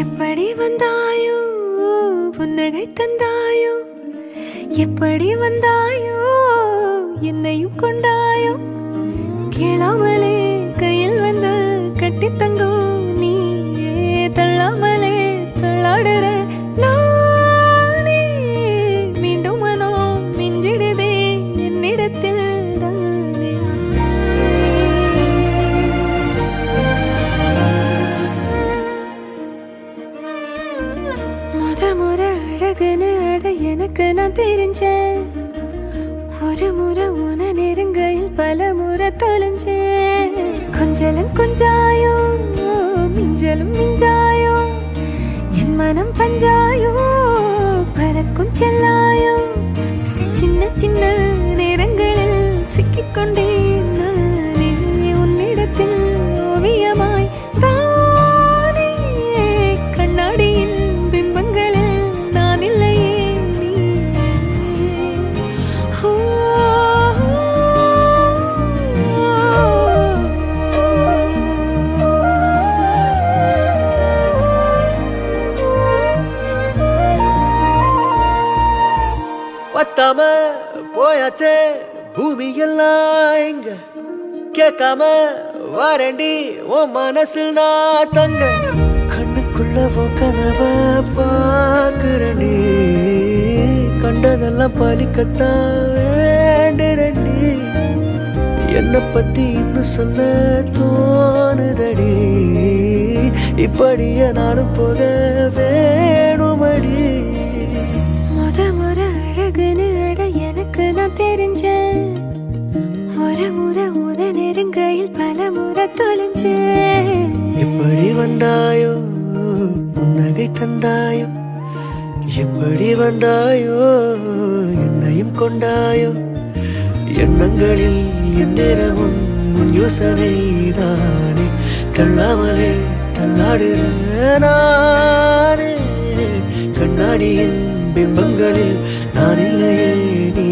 எப்படி வந்தாயோ புன்னகை தந்தாயோ எப்படி வந்தாயோ என்னையும் கொண்டாயோ கேளாமலே கையில் வந்து கட்டி தங்கோ நீ தள்ளாமலே தள்ளாடுற நானே மீண்டும் மனோ மிஞ்சிடுதே என்னிடத்தில் முறை அழகுன்னு அட எனக்கு நான் தெரிஞ்சேன் ஒரு முறை உன நெருங்கையில் பல முறை தொலைஞ்சேன் கொஞ்சலும் கொஞ்சாயோ மிஞ்சலும் மிஞ்சாயோ என் மனம் பஞ்சாயோ பறக்கும் செல்லாயோ சின்ன சின்ன நேரங்களில் சிக்கிக்கொண்டேன் நானே உன்னிடத்தில் ஓவியமாய் தானே கண்ணாடியின் பத்தாம போயாச்சே பூமி எல்லாம் இங்க கேட்காம வாரண்டி உன் மனசில் நான் தங்க கண்ணுக்குள்ள உன் கனவ பாக்குறண்டி கண்டதெல்லாம் பலிக்கத்தான் வேண்டுரண்டி என்னை பத்தி இன்னும் சொல்ல தோணுதடி இப்படியே நானும் போக வேணுமடி எனக்கு நான் தெரிஞ்சேன் ஒரு முறை உன நெருங்கையில் பல முறை தொலைஞ்சேன் எப்படி வந்தாயோ புன்னகை தந்தாயோ எப்படி வந்தாயோ என்னையும் கொண்டாயோ எண்ணங்களில் எந்நேரமும் உன் யோசனை தானே தள்ளாமலே தள்ளாடுற நானே கண்ணாடியின் பிம்பங்களில் நான் இல்லையே நீ